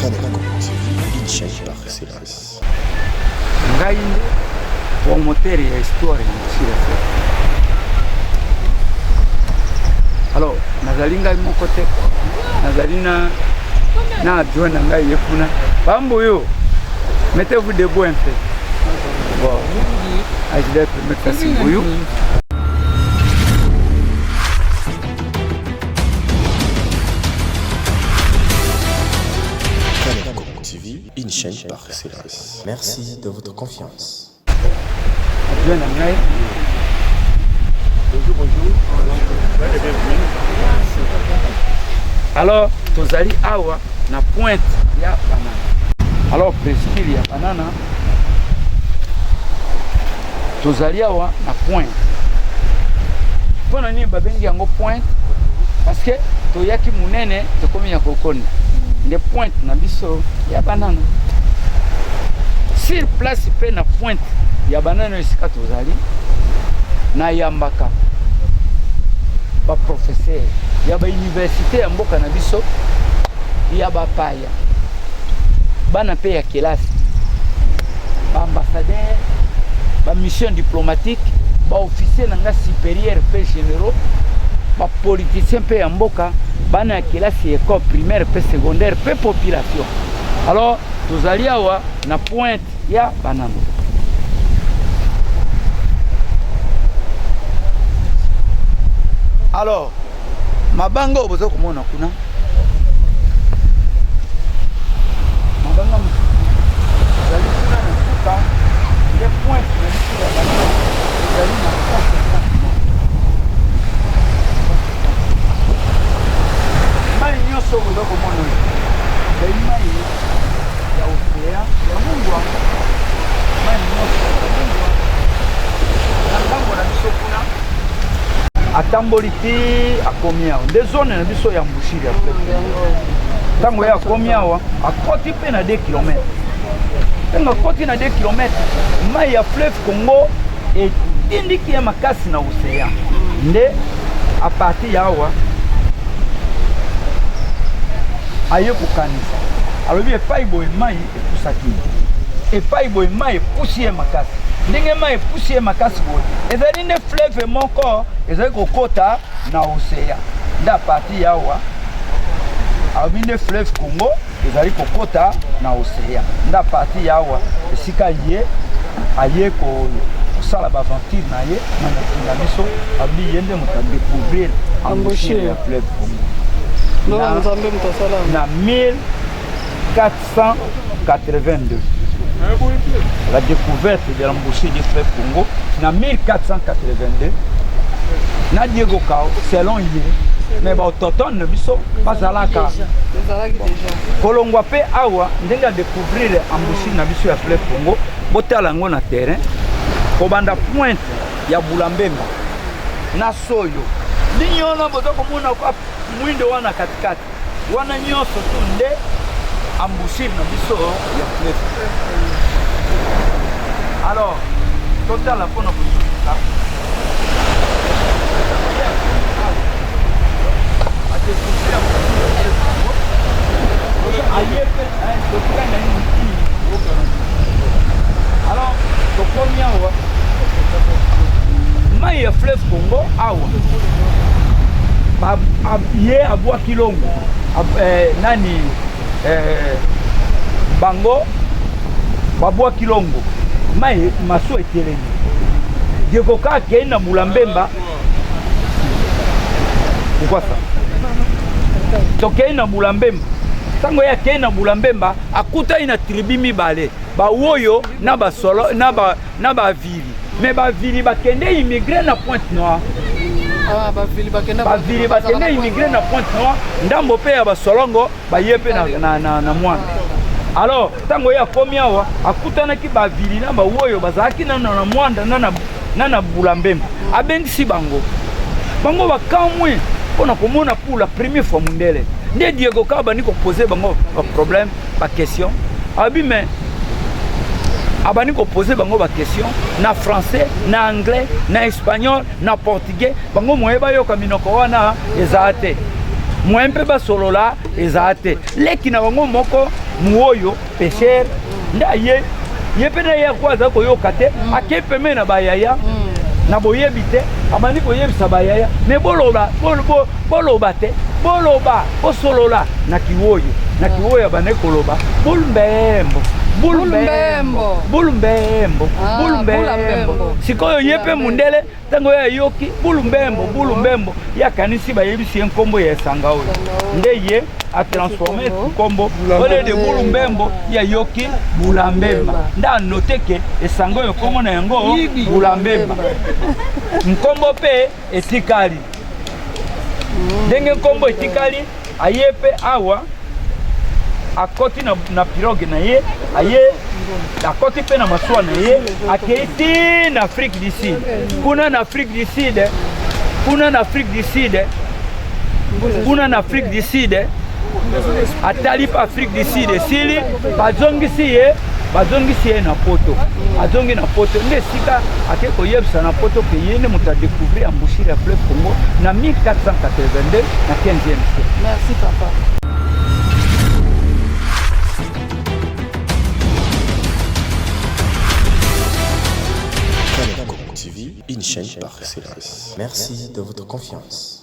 une chaîne par excellence. Ngai promoteur ya histoire ya Mbushira. Alors, nazali ngai moko te. Nazali na adjoint na ngai yekuna. Bambo yo. Mettez-vous debout un peu. Bon. Je vais mettre ça sur vous. TV, une chaîne par excellence. Merci de votre confiance. Adjoint na ngai. Bonjour. Alors, tozali awa na pointe ya banana. Alors, presqu'île ya banana. Tozali awa na pointe. Pona ni babengi yango pointe parce que toyaki munene tokomi ya kokoni. Nde pointe na biso ya banana. Sur place pe na pointe ya banana esika tozali na yambaka. Ba professeur ya ba université ya mboka na biso ya ba paya bana pe ya kelasi ba ambassadeur ba mission diplomatique ba officier nanga supérieur pe généraux ba politicien pe ya mboka bana ya kelasi école primaire pe secondaire pe population. Alors tozali awa na pointe ya banana. Alors, mabanga obozo komona kuna. Mabanga zali kuna na kuka. Les points na biso ya bana. Zali na kuka. Mai nyoso obozo komona. Zali mai ya ofea ya mungwa. Mai nyoso ya mungwa. Na ngambo na biso kuna. Atamboliti akomia nde zone na biso ya Mbushira tango ya akomia wa akoti pe na 2 km tango akoti na 2 km mai ya fleuve Congo etindiki ya makasi na océan nde a partir ya wa aye kukanisa alobi epai boye mai epusaki epai boye mai epusi ya makasi ndenge mai epusi ya makasi boye ezali nde fleuve moko ezali kokota na océan nde a partir ya wa alobi nde fleuve Congo ezali kokota na océan nde a partir ya wa esika ye aye kosala baventure na ye na mokili na biso alobi ye nde moto adécouvrir embouchure ya fleuve Congo na 1482. La découverte de l'embouchure du fleuve Congo en 1482. Na Diego Kao, selon lui, mais autochtone ne biso pas à la carte. Kolongwa pe awa ndenga découvrir l'embouchure na biso ya fleuve Congo, botala ngo na terrain, kobanda pointe ya Bulambemba na Soyo. Linyona boto komona kwa mwindo wana katikati. Wana nyoso tu nde embouchure na biso ya fleuve. Alors, total la pono kuzuka. Alors, tokomia wa mai ya fleuve Congo awa. Ye abwa kilongo. Nani bango babwa kilongo. Mai maso eteleni. Diego Ka kena Bulambemba. Pourquoi ça? Tokena Bulambemba. Tango ya kena Bulambemba akuta ina tribu mibale. Ba woyo na ba solo na ba vili. Mais ba vili ba kende immigré na Pointe Noire. Ah ba vili ba kende immigré na Pointe Noire. Ndambo pe ya ba solongo ba yepe na mwana. Alors, tango ya komi awa, akutana ki ba vili na ba woyo bazaki na mwanda na Bulambemba. Abengisi bango. Bango ba kamwe pona komona pour la première fois mundele. Nde Diego Ka ba niko poser bango ba problème, ba question. Abi mais abani ko poser bango ba question na français, na anglais, na espagnol, na portugais. Bango moyeba yo kaminoko wana ezate. Mwempe ba solola ezate. Leki na bango moko muoyo pêcheur nda ye pena ye kwaza koyoka te ake peme na bayaya na boyebi te abandi koyebisa bayaya me boloba te boloba osolola na kiwoyo abande koloba bulumbembo sikoyo ye mpe mundele ntango oyo ayoki bulumbembo yakanisi bayebisi ye nkombo ya esanga oyo nde ye atransforme nkombo ole de bulumbembo yayoki bulambemba nde anote ke esanga oyo nkombo na yango bulambemba nkombo mpe etikali ndenge nkombo etikali aye mpe awa akoti na pirogue na ye aye akoti pe na masuwa na ye aketi na Afrique du Sud kuna na Afrique du Sud atali pa Afrique du Sud esili bazongisi ye na poto azongi na poto nde sika ake koyebisa na poto ke ye nde moto adécouvrir embouchure ya fleuve Congo na 1482 na 15e siècle. Merci papa. TV, une chaîne par excellence. Merci de votre confiance.